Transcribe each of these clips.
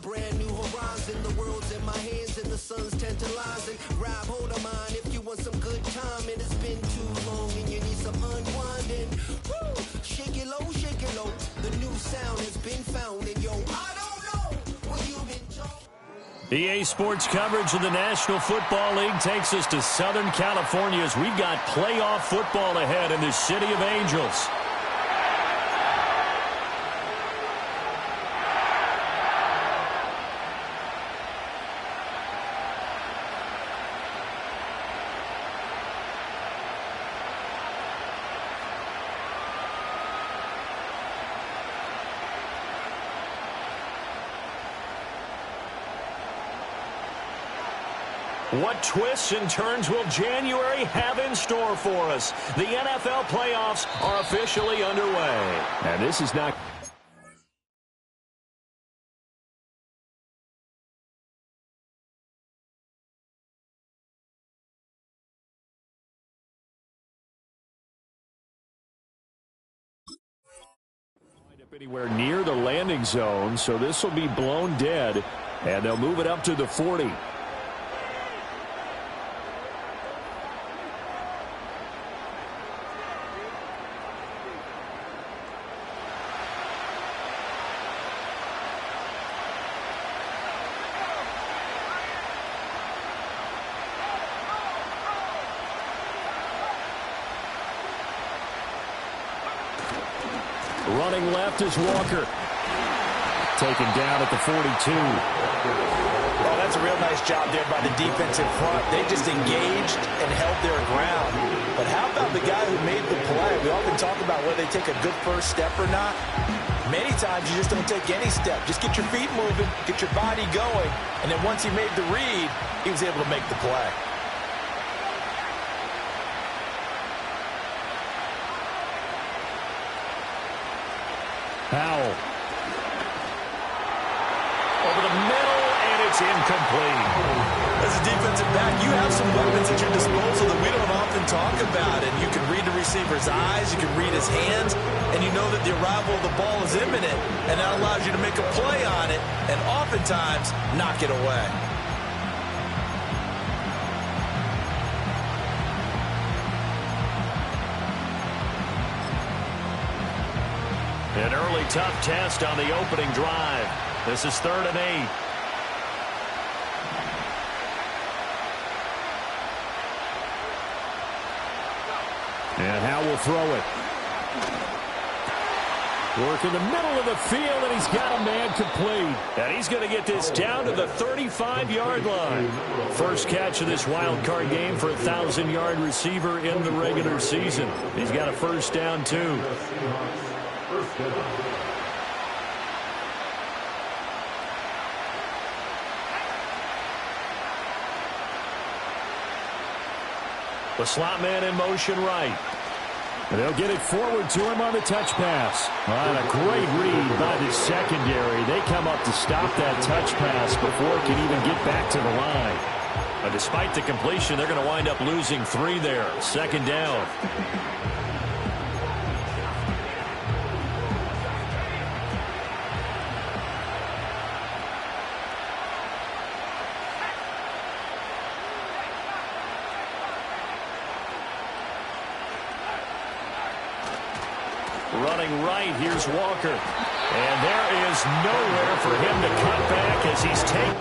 brand new horizon. The world's in my hands and the sun's tantalizing. Grab hold of mine if you want some good time. And it's been too long and you need some unwinding. Woo! Shake it low, shake it low. The new sound has been found. And yo, I don't know what you've been told. EA Sports coverage of the National Football League takes us to Southern California as we've got playoff football ahead in the City of Angels. What twists and turns will January have in store for us? The NFL playoffs are officially underway. And this is not... anywhere near the landing zone, so this will be blown dead, and they'll move it up to the 40. Running left is Walker. Taken down at the 42. Oh, that's a real nice job there by the defense in front. They just engaged and held their ground. But how about the guy who made the play? We often talk about whether they take a good first step or not. Many times you just don't take any step. Just get your feet moving, get your body going, and then once he made the read, he was able to make the play. Powell. Over the middle, and it's incomplete. As a defensive back, you have some weapons at your disposal that we don't often talk about. And you can read the receiver's eyes, you can read his hands, and you know that the arrival of the ball is imminent. And that allows you to make a play on it, and oftentimes knock it away. An early tough test on the opening drive. This is 3rd and 8. And Howe will throw it. Work in the middle of the field, and he's got a man complete. And he's going to get this down to the 35-yard line. First catch of this wild card game for a 1,000-yard receiver in the regular season. He's got a first down, too. The slot man in motion right. And they'll get it forward to him on the touch pass. And a great read by the secondary. They come up to stop that touch pass before it can even get back to the line. But despite the completion, they're going to wind up losing 3 there. 2nd down. Running right, here's Walker. And there is nowhere for him to cut back as he's taken.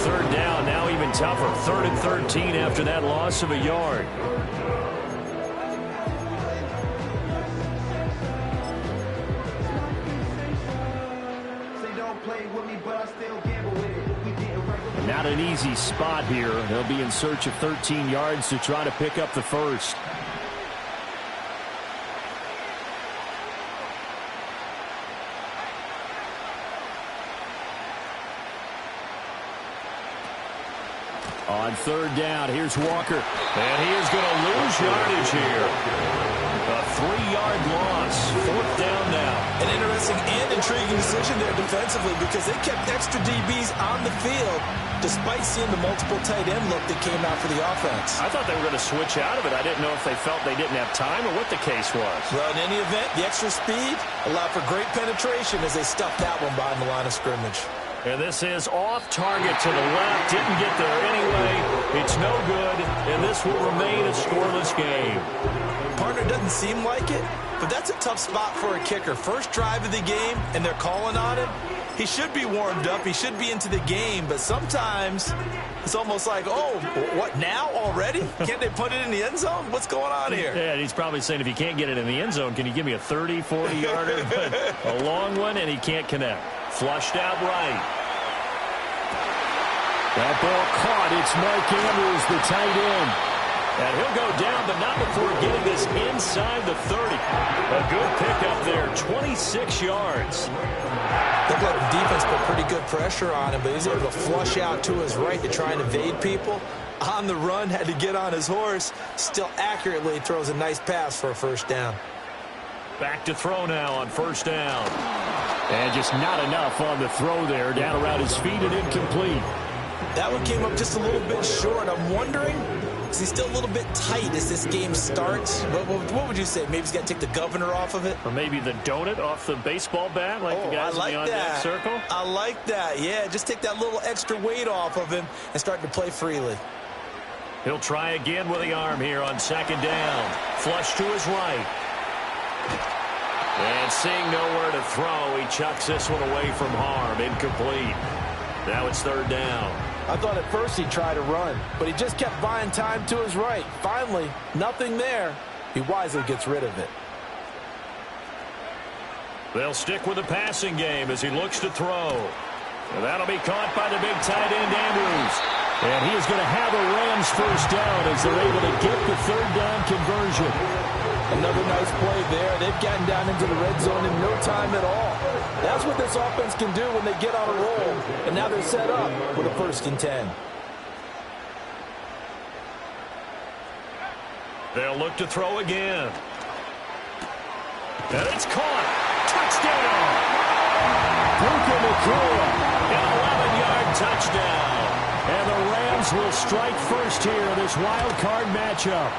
third down, now even tougher. 3rd and 13 after that loss of a yard. Not an easy spot here. They'll be in search of 13 yards to try to pick up the first. On 3rd down, here's Walker. And he is going to lose yardage here. A 3-yard loss. 4th down now. An interesting and intriguing decision there defensively because they kept extra DBs on the field despite seeing the multiple tight end look that came out for the offense. I thought they were going to switch out of it. I didn't know if they felt they didn't have time or what the case was. Well, in any event, the extra speed allowed for great penetration as they stuffed that one behind the line of scrimmage. And this is off target to the left. Didn't get there anyway. It's no good, and this will remain a scoreless game. Partner doesn't seem like it, but that's a tough spot for a kicker. First drive of the game, and they're calling on him. He should be warmed up. He should be into the game, but sometimes it's almost like, oh, what, now already? Can't they put it in the end zone? What's going on here? Yeah, and he's probably saying, if you can't get it in the end zone, can you give me a 30, 40-yarder? A long one, and he can't connect. Flushed out right. That ball caught. It's Mark Andrews, the tight end. And he'll go down, but not before getting this inside the 30. A good pickup there, 26 yards. Looked like the defense put pretty good pressure on him, but he was able to flush out to his right to try and evade people. On the run, had to get on his horse. Still accurately throws a nice pass for a first down. Back to throw now on 1st down. And just not enough on the throw there. Down around his feet and incomplete. That one came up just a little bit short. I'm wondering, is he still a little bit tight as this game starts? What would you say? Maybe he's got to take the governor off of it? Or maybe the donut off the baseball bat like the guys in the on-deck circle? I like that. Yeah, just take that little extra weight off of him and start to play freely. He'll try again with the arm here on 2nd down. Flush to his right. And seeing nowhere to throw, he chucks this one away from harm. Incomplete. Now it's 3rd down. I thought at first he'd try to run, but he just kept buying time to his right. Finally, nothing there. He wisely gets rid of it. They'll stick with the passing game as he looks to throw. And that'll be caught by the big tight end, Andrews. And he is going to have a Rams first down as they're able to get the 3rd down conversion. Another nice play there. They've gotten down into the red zone in no time at all. That's what this offense can do when they get on a roll. And now they're set up with a 1st and 10. They'll look to throw again. And it's caught. Touchdown. Puka Nacua. An 11-yard touchdown. And the Rams will strike first here in this wild card matchup.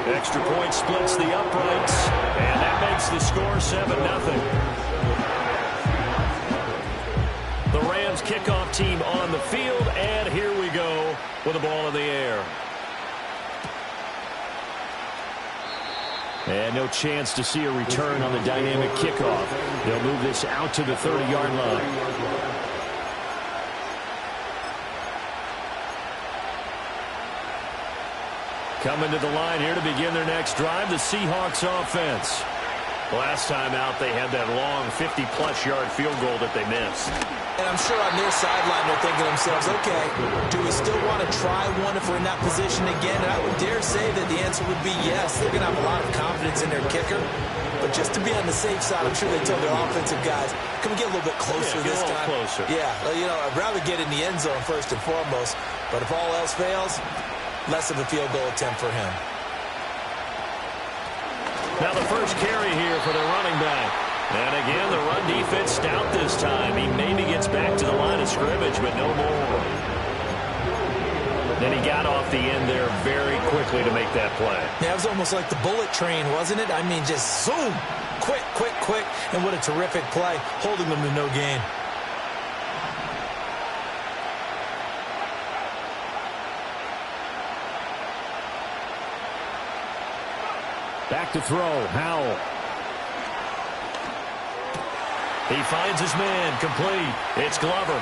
Extra point splits the uprights, and that makes the score 7-0. The Rams kickoff team on the field, and here we go with the ball in the air. And no chance to see a return on the dynamic kickoff. They'll move this out to the 30-yard line. Coming to the line here to begin their next drive, the Seahawks offense. Last time out, they had that long 50-plus yard field goal that they missed. And I'm sure on their sideline they're thinking to themselves, okay, do we still want to try one if we're in that position again? And I would dare say that the answer would be yes. They're going to have a lot of confidence in their kicker. But just to be on the safe side, I'm sure they told their offensive guys, can we get a little bit closer this time? Closer. Yeah, you know, I'd rather get in the end zone first and foremost. But if all else fails, less of a field goal attempt for him. Now the first carry here for the running back. And again, the run defense stout this time. He maybe gets back to the line of scrimmage, but no more. Then he got off the end there very quickly to make that play. Yeah, it was almost like the bullet train, wasn't it? I mean, just zoom. Quick, quick, quick. And what a terrific play, holding them to no gain. Back to throw, Howell. He finds his man, complete. It's Glover.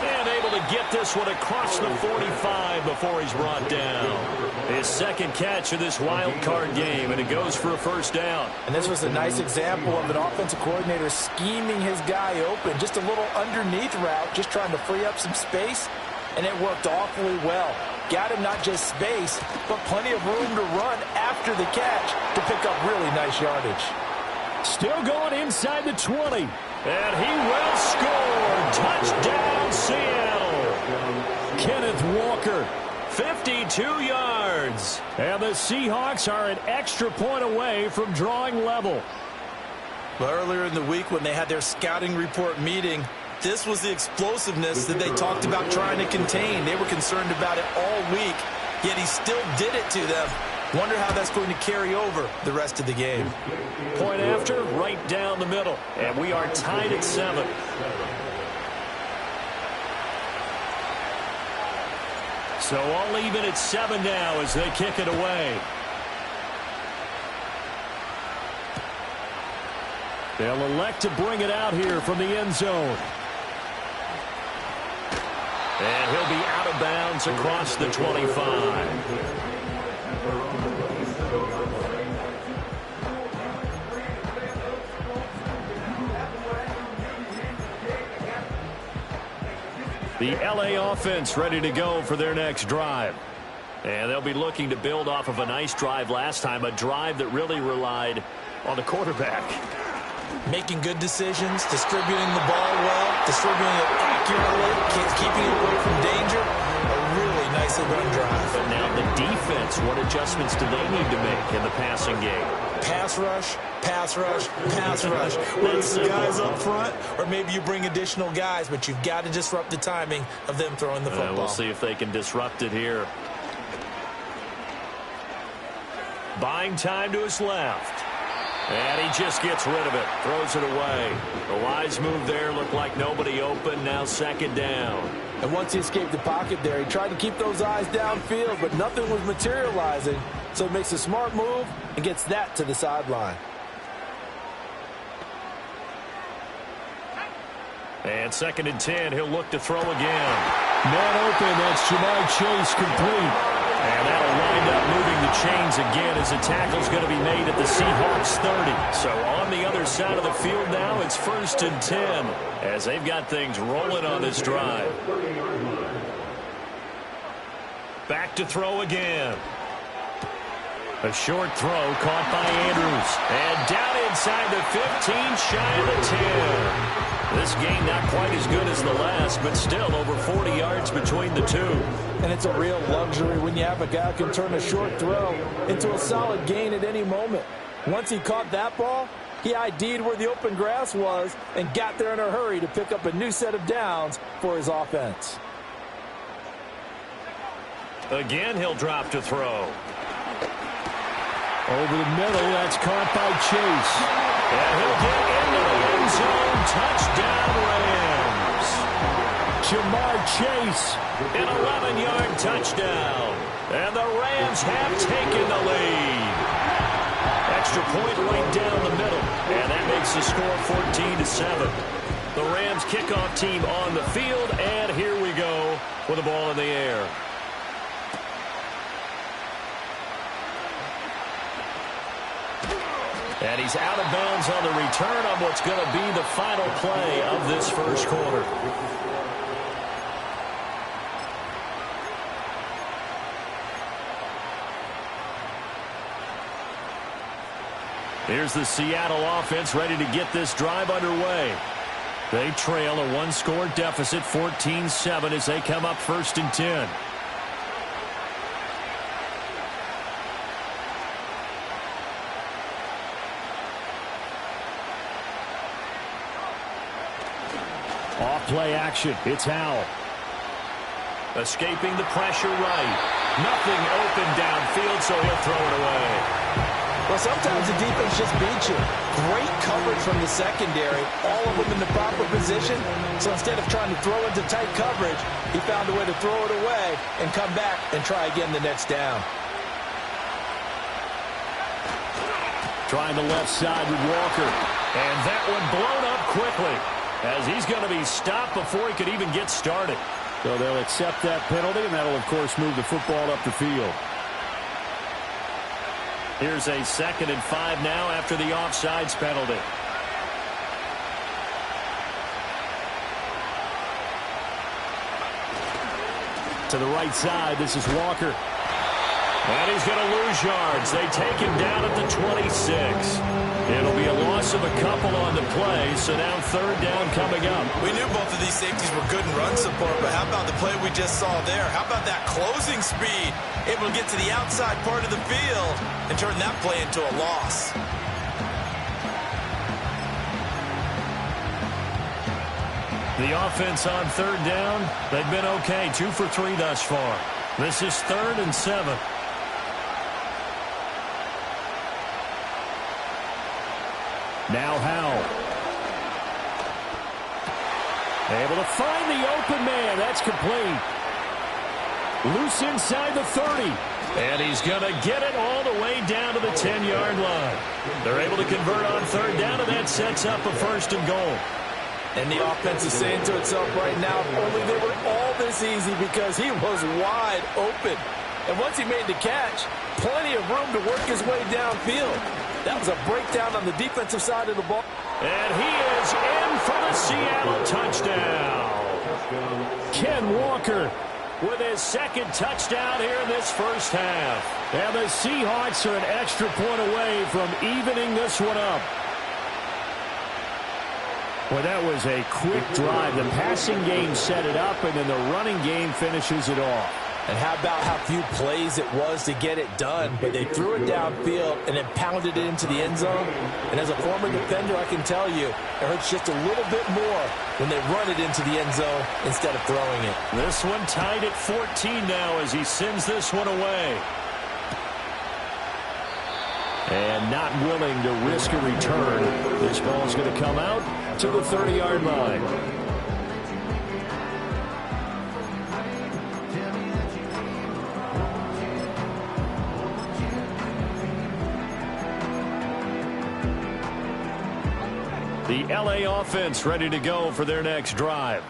And able able to get this one across the 45 before he's brought down. His second catch of this wild card game, and it goes for a first down. And this was a nice example of an offensive coordinator scheming his guy open. Just a little underneath route, just trying to free up some space, and it worked awfully well. Got him not just space, but plenty of room to run after the catch to pick up really nice yardage. Still going inside the 20. And he will score. Touchdown, Seattle. Kenneth Walker, 52 yards. And the Seahawks are an extra point away from drawing level. Well, earlier in the week when they had their scouting report meeting, this was the explosiveness that they talked about trying to contain. They were concerned about it all week, yet he still did it to them. Wonder how that's going to carry over the rest of the game. Point after, right down the middle. And we are tied at 7. So all even at 7 now as they kick it away. They'll elect to bring it out here from the end zone. And he'll be out of bounds across the 25. The LA offense ready to go for their next drive. And they'll be looking to build off of a nice drive last time, a drive that really relied on the quarterback. Making good decisions, distributing the ball well, distributing it accurately, keeping it away from danger. A really nicely run drive. But now the defense, what adjustments do they need to make in the passing game? Pass rush, pass rush, pass rush. Whether it's the guys up front or maybe you bring additional guys, but you've got to disrupt the timing of them throwing the football. We'll see if they can disrupt it here. Buying time to his left. And he just gets rid of it. Throws it away. A wise move there. Looked like nobody open. Now second down. And once he escaped the pocket there, he tried to keep those eyes downfield, but nothing was materializing. So he makes a smart move and gets that to the sideline. And second and 10. He'll look to throw again. Man open. That's Ja'Marr Chase complete. And that'll wind up moving the chains again as the tackle's going to be made at the Seahawks 30. So on the other side of the field now, it's first and 10 as they've got things rolling on this drive. Back to throw again. A short throw caught by Andrews. And down inside the 15, shy of the 10. This game not quite as good as the last, but still over 40 yards between the two. And it's a real luxury when you have a guy who can turn a short throw into a solid gain at any moment. Once he caught that ball, he ID'd where the open grass was and got there in a hurry to pick up a new set of downs for his offense. Again, he'll drop to throw. Over the middle, that's caught by Chase. And he'll get into the end zone. Touchdown, Rams. Ja'Marr Chase, an 11-yard touchdown. And the Rams have taken the lead. Extra point right down the middle. And that makes the score 14-7. The Rams kickoff team on the field. And here we go with the ball in the air. And he's out of bounds on the return on what's going to be the final play of this first quarter. Here's the Seattle offense ready to get this drive underway. They trail a one-score deficit, 14-7, as they come up first and 10. Off-play action. It's Howell. Escaping the pressure right. Nothing open downfield, so he'll throw it away. Well, sometimes the defense just beats you. Great coverage from the secondary. All of them in the proper position. So instead of trying to throw into tight coverage, he found a way to throw it away and come back and try again the next down. Trying the left side with Walker. And that one blown up quickly, as he's going to be stopped before he could even get started. So they'll accept that penalty, and that'll, of course, move the football up the field. Here's a 2nd and 5 now after the offsides penalty. To the right side, this is Walker. And he's going to lose yards. They take him down at the 26. It'll be a loss of a couple on the play, so now 3rd down coming up. We knew both of these safeties were good in run support, but how about the play we just saw there? How about that closing speed? Able to get to the outside part of the field and turn that play into a loss. The offense on 3rd down, they've been okay. 2 for 3 thus far. This is 3rd and 7. Now Howell. Able to find the open man. That's complete. Loose inside the 30. And he's going to get it all the way down to the 10-yard line. They're able to convert on 3rd down, and that sets up a 1st and goal. And the offense is saying to itself right now, if only they were all this easy, because he was wide open. And once he made the catch, plenty of room to work his way downfield. That was a breakdown on the defensive side of the ball. And he is in for the Seattle touchdown. Ken Walker with his 2nd touchdown here in this first half. And the Seahawks are an extra point away from evening this one up. Well, that was a quick drive. The passing game set it up, and then the running game finishes it off. And how about how few plays it was to get it done, but they threw it downfield and then pounded it into the end zone. And as a former defender, I can tell you, it hurts just a little bit more when they run it into the end zone instead of throwing it. This one tied at 14 now as he sends this one away. And not willing to risk a return. This ball's going to come out to the 30-yard line. The LA offense ready to go for their next drive.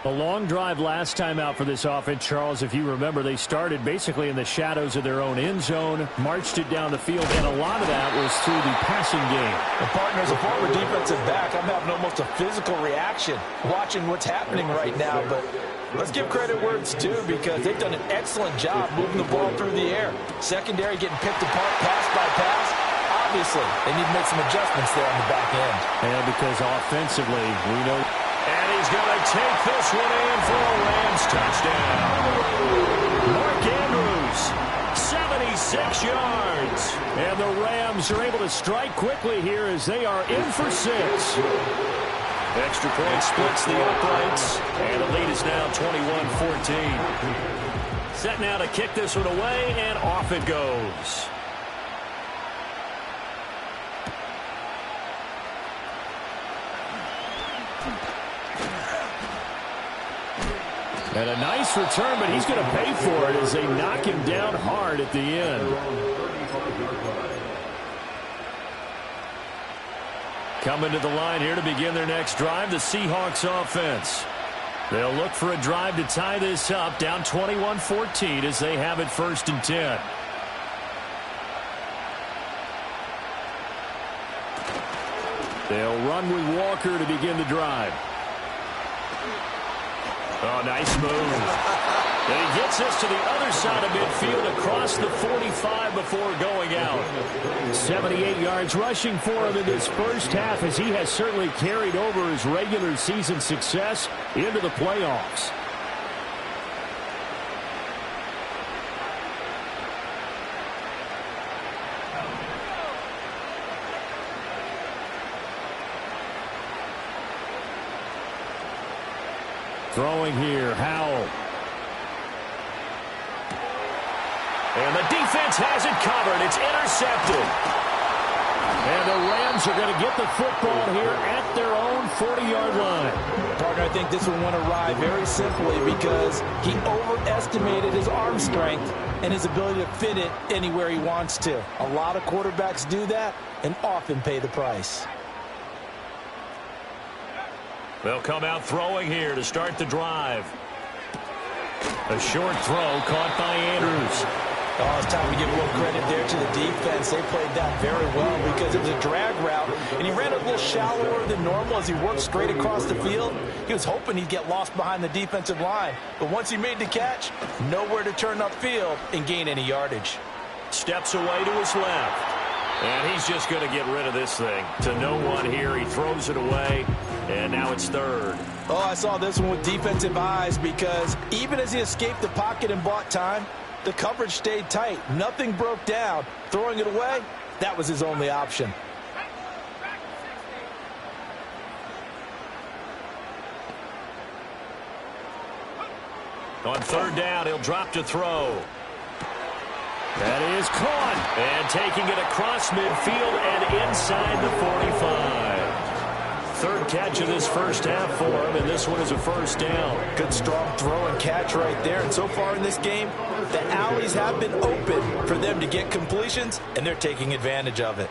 A long drive last time out for this offense, Charles. If you remember, they started basically in the shadows of their own end zone, marched it down the field, and a lot of that was through the passing game. And partner, as a former defensive back, I'm having almost a physical reaction watching what's happening right now. But let's give credit where it's due, because they've done an excellent job moving the ball through the air. Secondary getting picked apart pass by pass. Obviously, they need to make some adjustments there on the back end. And because offensively, we know. And he's going to take this one in for a Rams touchdown. Mark Andrews, 76 yards. And the Rams are able to strike quickly here as they are in for 6. Extra point splits the uprights. And the lead is now 21-14. Set now to kick this one away, and off it goes. And a nice return, but he's going to pay for it as they knock him down hard at the end. Coming to the line here to begin their next drive, the Seahawks offense. They'll look for a drive to tie this up, down 21-14 as they have it 1st and 10. They'll run with Walker to begin the drive. Oh, nice move. And he gets us to the other side of midfield across the 45 before going out. 78 yards rushing for him in this first half, as he has certainly carried over his regular season success into the playoffs. Throwing here, Howell. And the defense has it covered. It's intercepted. And the Rams are going to get the football here at their own 40-yard line. Partner, I think this one went awry very simply because he overestimated his arm strength and his ability to fit it anywhere he wants to. A lot of quarterbacks do that and often pay the price. They'll come out throwing here to start the drive. A short throw caught by Andrews. Oh, it's time to give a little credit there to the defense. They played that very well because it was a drag route, and he ran a little shallower than normal as he worked straight across the field. He was hoping he'd get lost behind the defensive line, but once he made the catch, nowhere to turn upfield and gain any yardage. Steps away to his left. And he's just going to get rid of this thing. To no one here. He throws it away. And now it's third. Oh, I saw this one with defensive eyes because even as he escaped the pocket and bought time, the coverage stayed tight. Nothing broke down. Throwing it away, that was his only option. On third down, he'll drop to throw. That is caught. And taking it across midfield and inside the 45. Third catch of this first half for him, and this one is a first down. Good strong throw and catch right there. And so far in this game, the alleys have been open for them to get completions, and they're taking advantage of it.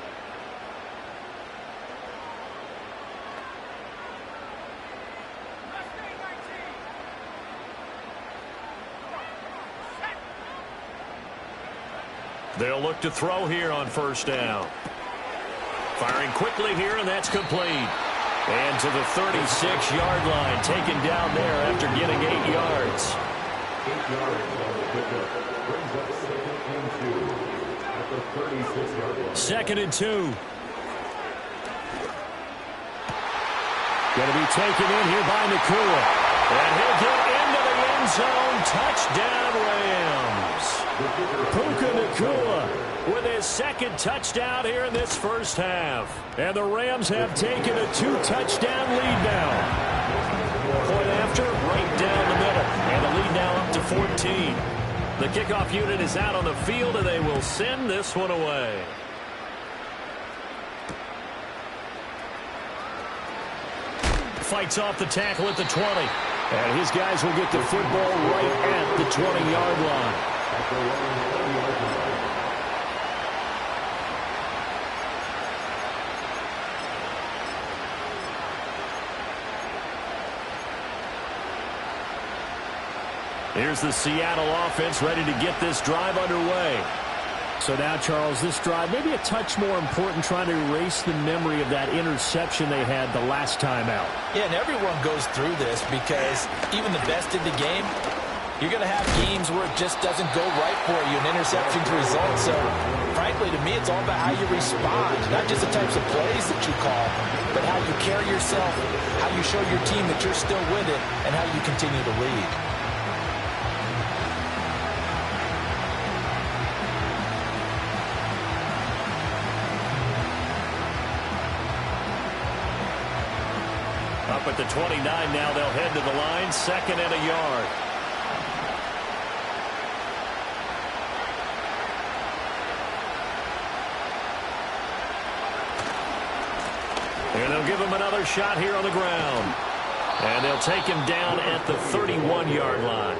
They'll look to throw here on first down. Firing quickly here, and that's complete. And to the 36-yard line, taken down there after getting 8 yards. 8 yards on the pickup. Brings up second and 2 at the 36-yard line. Second and 2. Going to be taken in here by Nacua. And he'll get into the end zone. Touchdown, Rams. Puka Nacua with his second touchdown here in this first half. And the Rams have taken a 2-touchdown lead now. Point after, right down the middle. And the lead now up to 14. The kickoff unit is out on the field, and they will send this one away. Fights off the tackle at the 20. And his guys will get the football right at the 20-yard line. Here's the Seattle offense ready to get this drive underway. So now, Charles, this drive maybe a touch more important, trying to erase the memory of that interception they had the last time out. Yeah, and everyone goes through this because even the best in the game, you're going to have games where it just doesn't go right for you, and interceptions result. So, frankly, to me, it's all about how you respond, not just the types of plays that you call, but how you carry yourself, how you show your team that you're still with it, and how you continue to lead. Up at the 29 now, they'll head to the line, second and a yard. And they'll give him another shot here on the ground. And they'll take him down at the 31-yard line.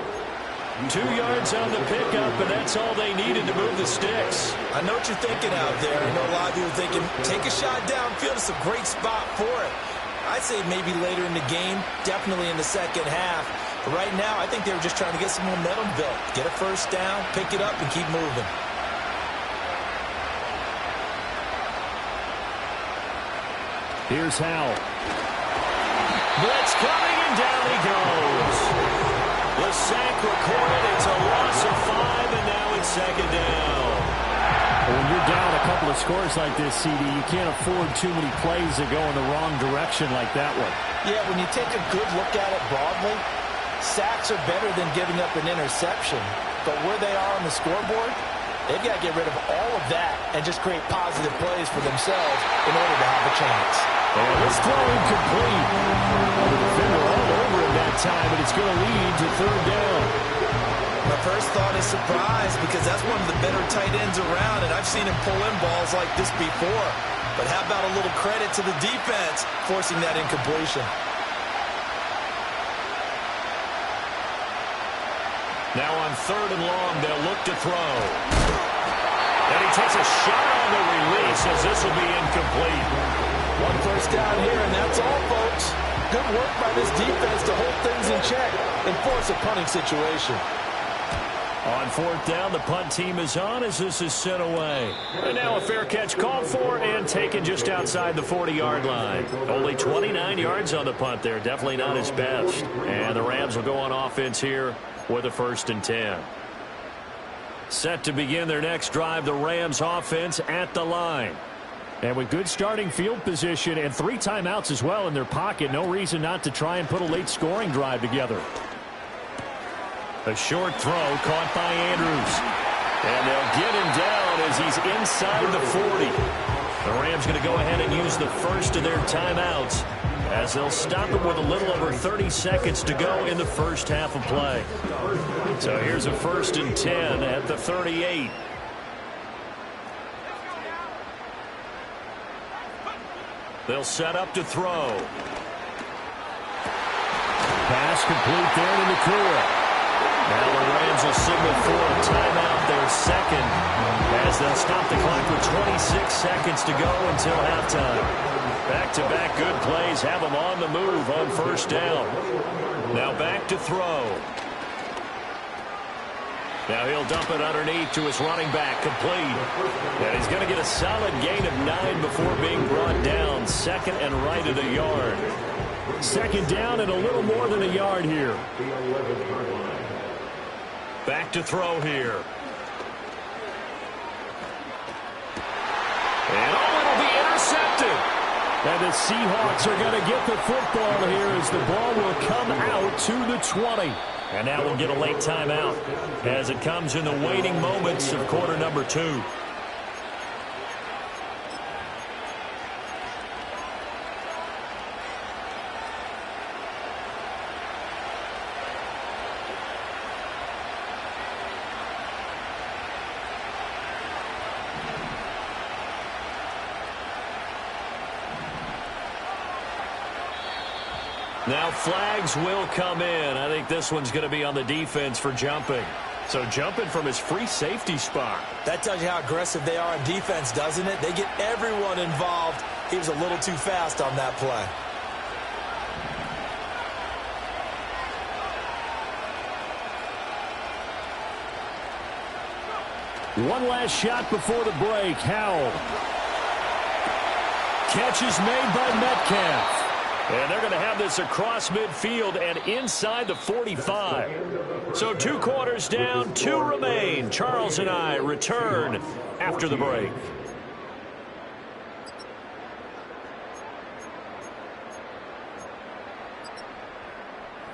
2 yards on the pickup, and that's all they needed to move the sticks. I know what you're thinking out there. I know a lot of people are thinking, take a shot downfield. It's a great spot for it. I'd say maybe later in the game, definitely in the second half. But right now, I think they were just trying to get some momentum built. Get a first down, pick it up, and keep moving. Here's Howell. Blitz coming, and down he goes. The sack recorded. It's a loss of 5, and now it's second down. When you're down a couple of scores like this, CD, you can't afford too many plays that go in the wrong direction like that one. Yeah, when you take a good look at it broadly, sacks are better than giving up an interception. But where they are on the scoreboard, they've got to get rid of all of that and just create positive plays for themselves in order to have a chance. And this throw incomplete. The defender all over him that time, and it's going to lead to third down. My first thought is surprise because that's one of the better tight ends around, and I've seen him pull in balls like this before. But how about a little credit to the defense forcing that incompletion? Now on third and long, they'll look to throw. And he takes a shot on the release as this will be incomplete. One first down here, and that's all, folks. Good work by this defense to hold things in check and force a punting situation. On fourth down, the punt team is on as this is sent away. And now a fair catch called for and taken just outside the 40-yard line. Only 29 yards on the punt there. Definitely not his best. And the Rams will go on offense here with a 1st and 10. Set to begin their next drive, the Rams offense at the line. And with good starting field position and 3 timeouts as well in their pocket, no reason not to try and put a late scoring drive together. A short throw caught by Andrews. And they'll get him down as he's inside the 40. The Rams going to go ahead and use the first of their timeouts as they'll stop him with a little over 30 seconds to go in the first half of play. So here's a 1st and 10 at the 38. They'll set up to throw. Pass complete there to Nakua. Now the Rams will signal for a timeout, their second, as they'll stop the clock with 26 seconds to go until halftime. Back-to-back good plays have them on the move on 1st down. Now back to throw. Now he'll dump it underneath to his running back, complete. And he's going to get a solid gain of 9 before being brought down. 2nd and right at a yard. 2nd down and a little more than a yard here. Back to throw here. And it'll be intercepted. And the Seahawks are going to get the football here as the ball will come out to the 20. And now we'll get a late timeout as it comes in the waning moments of quarter number 2. Now flags will come in. I think this one's going to be on the defense for jumping. So jumping from his free safety spot. That tells you how aggressive they are on defense, doesn't it? They get everyone involved. He was a little too fast on that play. One last shot before the break. Howell. Catch is made by Metcalf. And they're going to have this across midfield and inside the 45. So 2 quarters down, 2 remain. Charles and I return after the break.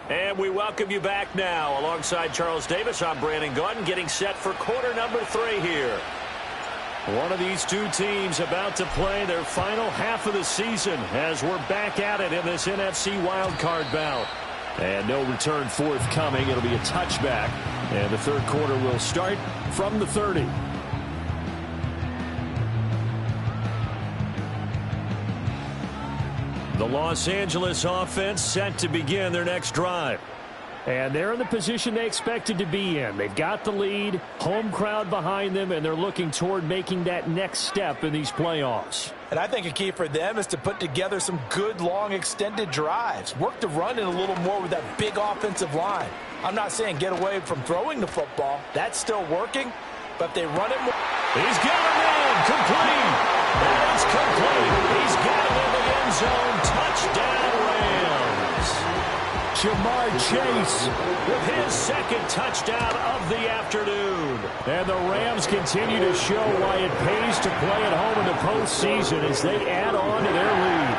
And we welcome you back now. Alongside Charles Davis, I'm Brandon Gaudin, getting set for quarter number 3 here. One of these 2 teams about to play their final half of the season as we're back at it in this NFC wildcard bout. And no return forthcoming. It'll be a touchback. And the 3rd quarter will start from the 30. The Los Angeles offense set to begin their next drive. And they're in the position they expected to be in. They've got the lead, home crowd behind them, and they're looking toward making that next step in these playoffs. And I think a key for them is to put together some good, long, extended drives. Work the run in a little more with that big offensive line. I'm not saying get away from throwing the football. That's still working, but they run it more. He's got him in. Complete. That is complete. He's got him in the end zone. Touchdown, Rams. Jamar Chase with his 2nd touchdown of the afternoon. And the Rams continue to show why it pays to play at home in the postseason as they add on to their lead.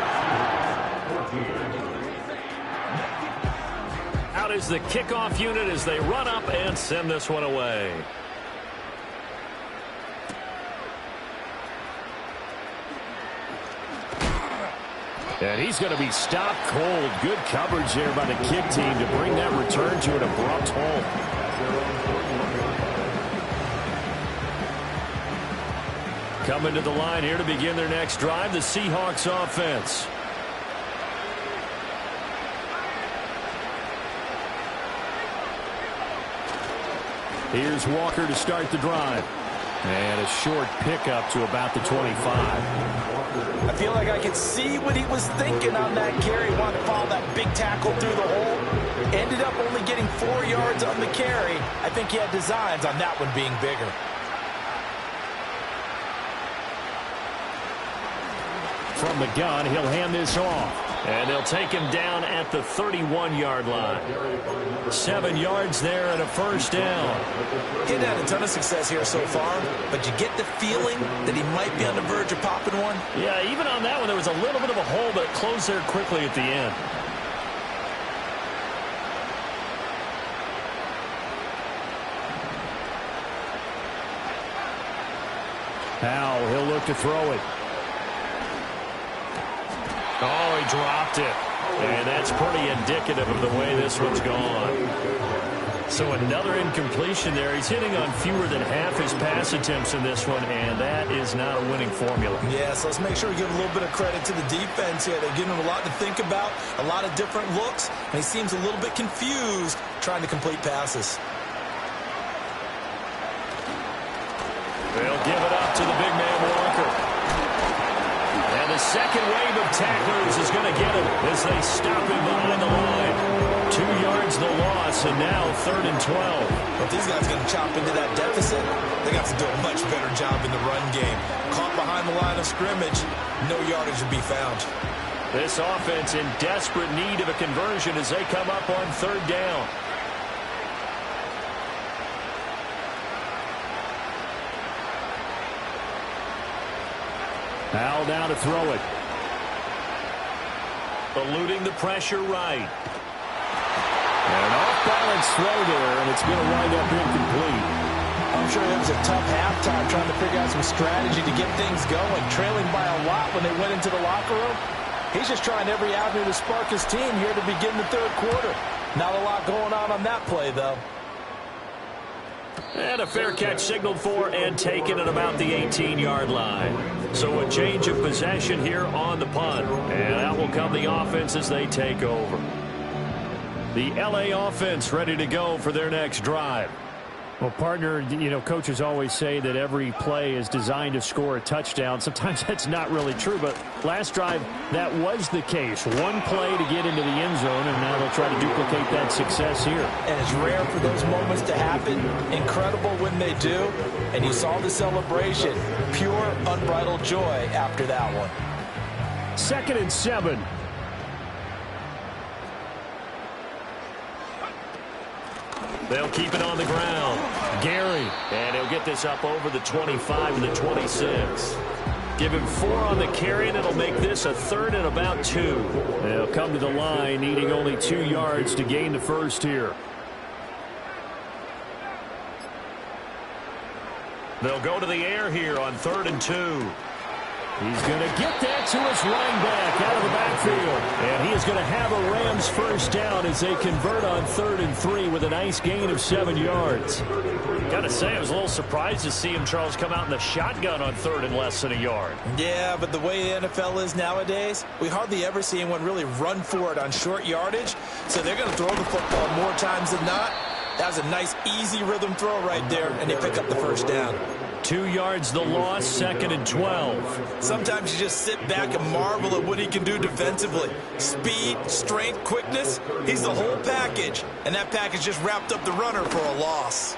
Out is the kickoff unit as they run up and send this one away. And he's going to be stopped cold. Good coverage there by the kick team to bring that return to an abrupt halt. Coming to the line here to begin their next drive, the Seahawks offense. Here's Walker to start the drive. And a short pickup to about the 25. I feel like I could see what he was thinking on that carry. Wanted to follow that big tackle through the hole. Ended up only getting 4 yards on the carry. I think he had designs on that one being bigger. From the gun, he'll hand this off. And they'll take him down at the 31-yard line. 7 yards there and a first down. He hadn't had a ton of success here so far, but you get the feeling that he might be on the verge of popping one. Yeah, even on that one, there was a little bit of a hole, but it closed there quickly at the end. Powell, he'll look to throw it. Oh, he dropped it. And that's pretty indicative of the way this one's gone. So another incompletion there. He's hitting on fewer than half his pass attempts in this one, and that is not a winning formula. Yeah, so let's make sure we give a little bit of credit to the defense here. They're giving him a lot to think about, a lot of different looks, and he seems a little bit confused trying to complete passes. They'll give it up to the big man Walker. And the second wave of tacklers is going to get him as they stop him behind the line. 2 yards the loss, and now 3rd and 12. But if these guys are going to chop into that deficit, they got to do a much better job in the run game. Caught behind the line of scrimmage, no yardage to be found. This offense in desperate need of a conversion as they come up on 3rd down. Powell down to throw it. Eluding the pressure right. An off-balance throw there, and it's going to wind up incomplete. I'm sure it was a tough halftime trying to figure out some strategy to get things going. Trailing by a lot when they went into the locker room. He's just trying every avenue to spark his team here to begin the 3rd quarter. Not a lot going on that play, though. And a fair catch signaled for and taken at about the 18-yard line. So a change of possession here on the punt. And out will come the offense as they take over. The LA offense ready to go for their next drive. Well, partner, you know, coaches always say that every play is designed to score a touchdown. Sometimes that's not really true, but last drive, that was the case. One play to get into the end zone, and now they'll try to duplicate that success here. And it's rare for those moments to happen. Incredible when they do. And you saw the celebration. Pure, unbridled joy after that one. 2nd and 7. They'll keep it on the ground. Gary. And he'll get this up over the 25 and the 26. Give him 4 on the carry, and it'll make this a 3rd and about 2. They'll come to the line, needing only 2 yards to gain the first here. They'll go to the air here on 3rd and 2. He's going to get that to his running back out of the backfield. And he is going to have a Rams first down as they convert on 3rd and 3 with a nice gain of 7 yards. Got to say, I was a little surprised to see him, Charles, come out in the shotgun on 3rd and less than a yard. Yeah, but the way the NFL is nowadays, we hardly ever see anyone really run for it on short yardage. So they're going to throw the football more times than not. That was a nice, easy rhythm throw right there, and they pick up the first down. 2 yards the loss, 2nd and 12. Sometimes you just sit back and marvel at what he can do defensively. Speed, strength, quickness, he's the whole package. And that package just wrapped up the runner for a loss.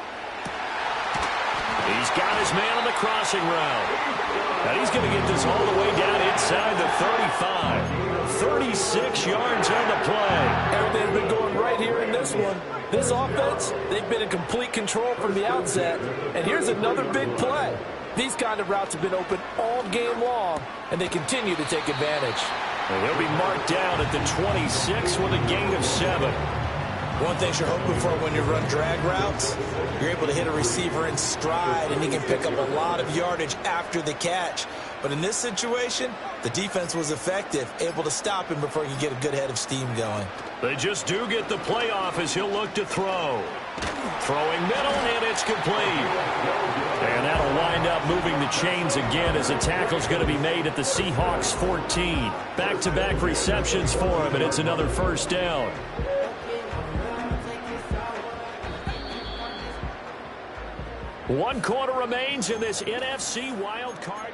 He's got his man on the crossing route. And he's going to get this all the way down inside the 35. 36 yards on the play. Everything's been going right here in this one. This offense, they've been in complete control from the outset. And here's another big play. These kind of routes have been open all game long, and they continue to take advantage. And he'll be marked down at the 26 with a gain of 7. One thing you're hoping for when you run drag routes, you're able to hit a receiver in stride, and he can pick up a lot of yardage after the catch. But in this situation, the defense was effective, able to stop him before he could get a good head of steam going. They just do get the play off as he'll look to throw. Throwing middle, and it's complete. And that'll wind up moving the chains again as a tackle's going to be made at the Seahawks 14. Back-to-back receptions for him, and it's another first down. 1 quarter remains in this NFC wild card.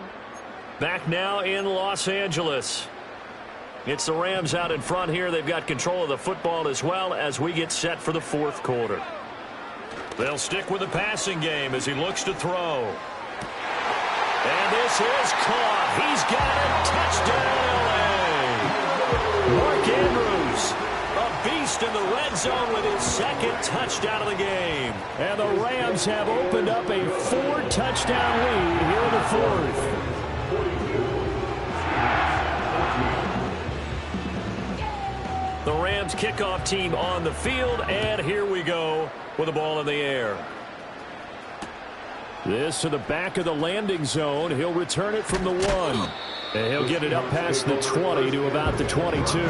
Back now in Los Angeles. It's the Rams out in front here. They've got control of the football as well as we get set for the 4th quarter. They'll stick with the passing game as he looks to throw. And this is caught. He's got it. Touchdown, L.A. Mark Andrews, a beast in the red zone with his 2nd touchdown of the game. And the Rams have opened up a 4-touchdown lead here in the 4th. The Rams kickoff team on the field, and here we go with the ball in the air. This to the back of the landing zone. He'll return it from the 1. And he'll get it up past the 20 to about the 22.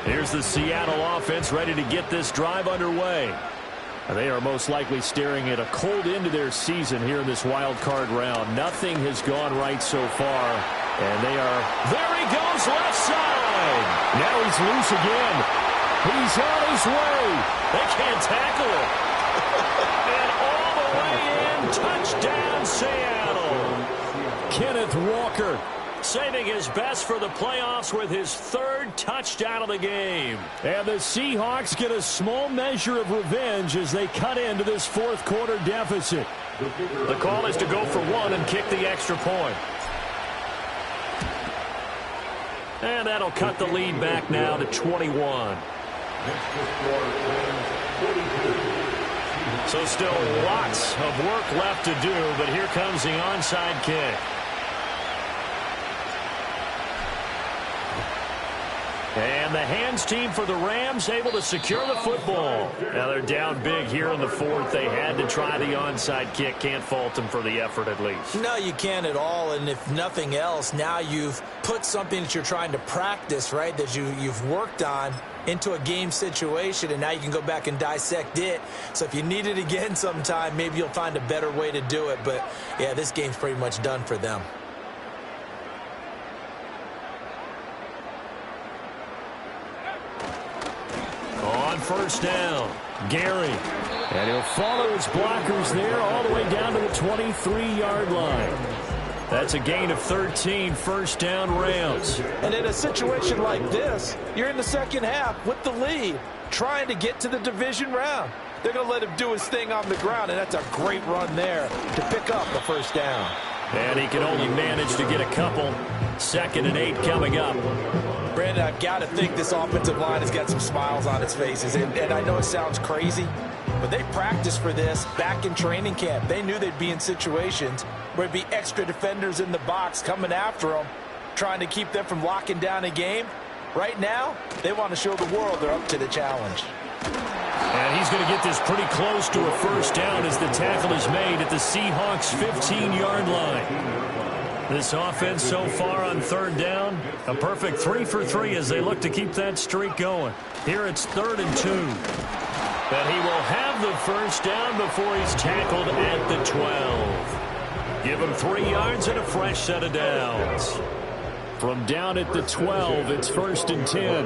Here's the Seattle offense ready to get this drive underway. They are most likely staring at a cold end to their season here in this wild card round. Nothing has gone right so far. And they are, there he goes, left side. Now he's loose again. He's on his way. They can't tackle him. And all the way in, touchdown Seattle. Kenneth Walker saving his best for the playoffs with his 3rd touchdown of the game. And the Seahawks get a small measure of revenge as they cut into this 4th quarter deficit. The call is to go for 1 and kick the extra point. And that'll cut the lead back now to 21. So still lots of work left to do, but here comes the onside kick. And the hands team for the Rams able to secure the football. Now they're down big here in the 4th. They had to try the onside kick. Can't fault them for the effort at least. No, you can't at all. And if nothing else, now you've put something that you're trying to practice, right, that you've worked on into a game situation, and now you can go back and dissect it. So if you need it again sometime, maybe you'll find a better way to do it. But, yeah, this game's pretty much done for them. On 1st down, Gary. And he'll follow his blockers there all the way down to the 23-yard line. That's a gain of 13, 1st down Rams. And in a situation like this, you're in the 2nd half with the lead, trying to get to the division round. They're going to let him do his thing on the ground, and that's a great run there to pick up the 1st down. And he can only manage to get a couple. 2nd and 8 coming up. Brandon, I've got to think this offensive line has got some smiles on its faces. And I know it sounds crazy, but they practiced for this back in training camp. They knew they'd be in situations where there'd be extra defenders in the box coming after them, trying to keep them from locking down a game. Right now, they want to show the world they're up to the challenge. And he's going to get this pretty close to a 1st down as the tackle is made at the Seahawks' 15-yard line. This offense so far on 3rd down, a perfect 3 for 3 as they look to keep that streak going. Here it's 3rd and 2. And he will have the 1st down before he's tackled at the 12. Give him 3 yards and a fresh set of downs. From down at the 12, it's 1st and 10.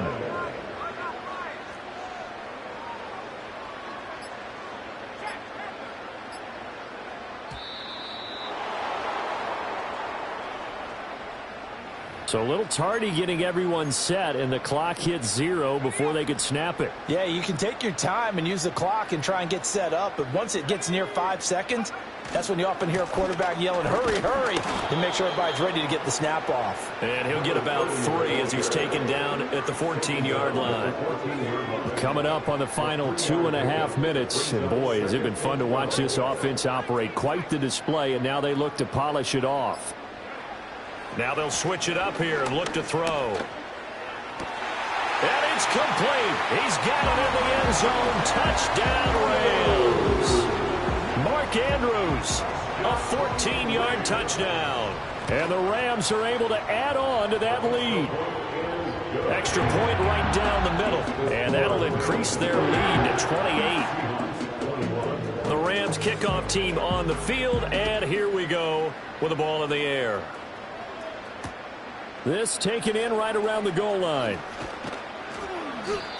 So a little tardy getting everyone set, and the clock hits 0 before they could snap it. Yeah, you can take your time and use the clock and try and get set up, but once it gets near 5 seconds, that's when you often hear a quarterback yelling, hurry, hurry, to make sure everybody's ready to get the snap off. And he'll get about 3 as he's taken down at the 14-yard line. Coming up on the final 2.5 minutes, and boy, has it been fun to watch this offense operate. Quite the display, and now they look to polish it off. Now they'll switch it up here and look to throw. And it's complete. He's got it in the end zone. Touchdown, Rams. Mark Andrews, a 14-yard touchdown. And the Rams are able to add on to that lead. Extra point right down the middle. And that'll increase their lead to 28. The Rams kickoff team on the field, and here we go with the ball in the air. This taken in right around the goal line.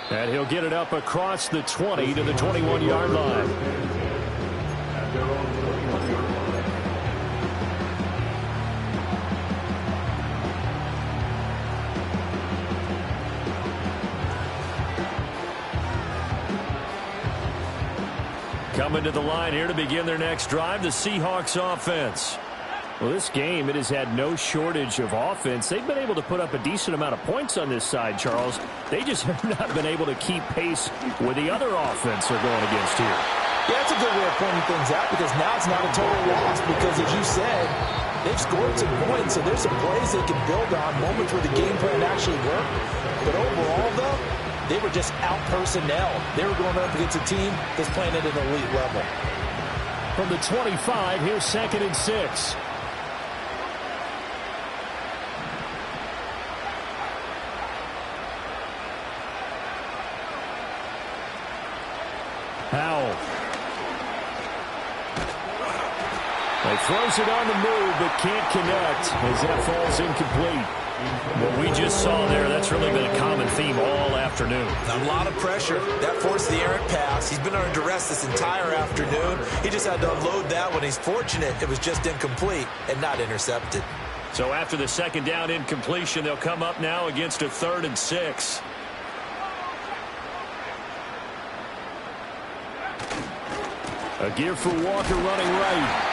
And he'll get it up across the 20 to the 21-yard line. At their own 21-yard line. Coming to the line here to begin their next drive, the Seahawks offense. Well, this game, it has had no shortage of offense. They've been able to put up a decent amount of points on this side, Charles. They just have not been able to keep pace with the other offense they're going against here. Yeah, that's a good way of pointing things out because now it's not a total loss because, as you said, they've scored some points, so there's some plays they can build on, moments where the game plan actually worked. But overall, though, they were just out-personnel. They were going up against a team that's playing at an elite level. From the 25, here's 2nd and 6. Howell. He throws it on the move, but can't connect as that falls incomplete. What we just saw there, that's really been a common theme all afternoon. A lot of pressure. That forced the errant pass. He's been under duress this entire afternoon. He just had to unload that one. He's fortunate it was just incomplete and not intercepted. So after the 2nd down incompletion, they'll come up now against a 3rd and 6. A give for Walker running right.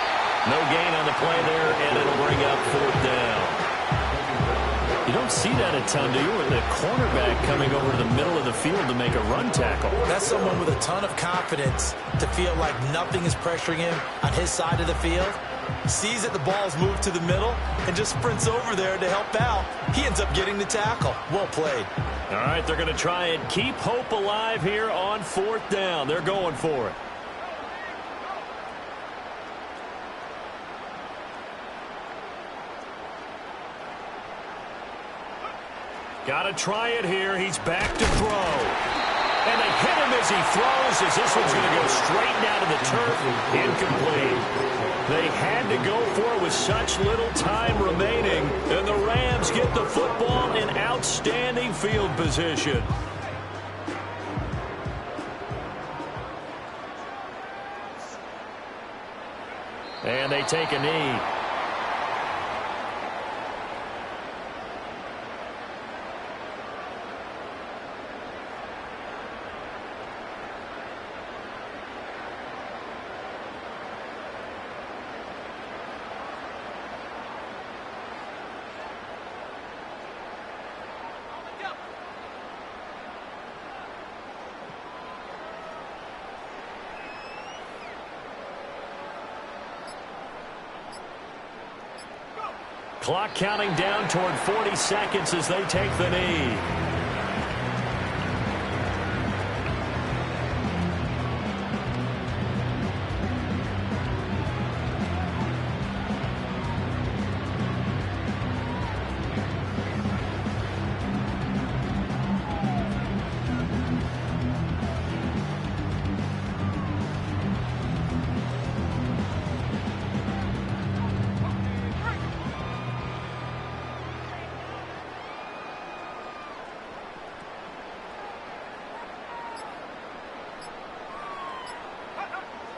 No gain on the play there, and it'll bring up 4th down. You don't see that a ton, do you? With the cornerback coming over to the middle of the field to make a run tackle. That's someone with a ton of confidence to feel like nothing is pressuring him on his side of the field. Sees that the ball's moved to the middle and just sprints over there to help out. He ends up getting the tackle. Well played. All right, they're going to try and keep hope alive here on 4th down. They're going for it. Got to try it here. He's back to throw. And they hit him as he throws, as this one's going to go straight down to the turf. Incomplete. They had to go for it with such little time remaining. And the Rams get the football in outstanding field position. And they take a knee. Clock counting down toward 40 seconds as they take the knee.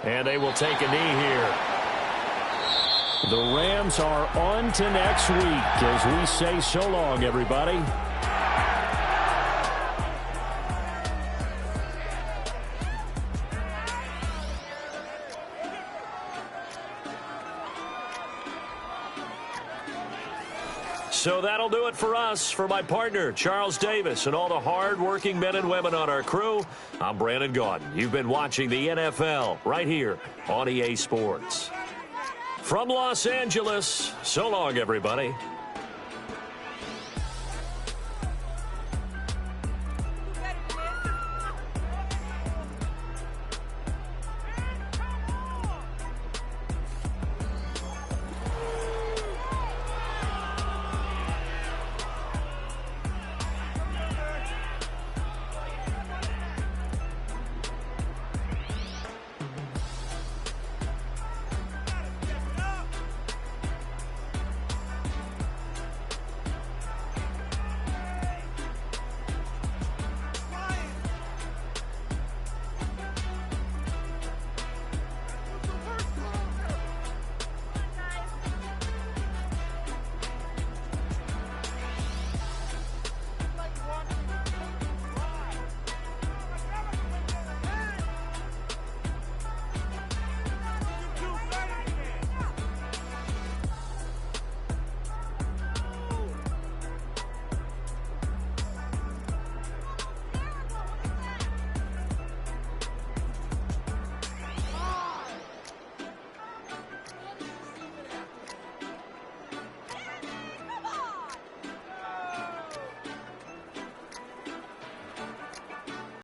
And they will take a knee here. The Rams are on to next week as we say so long, everybody. So that'll do it for us. For my partner, Charles Davis, and all the hard-working men and women on our crew, I'm Brandon Gaudin. You've been watching the NFL right here on EA Sports. From Los Angeles, so long, everybody.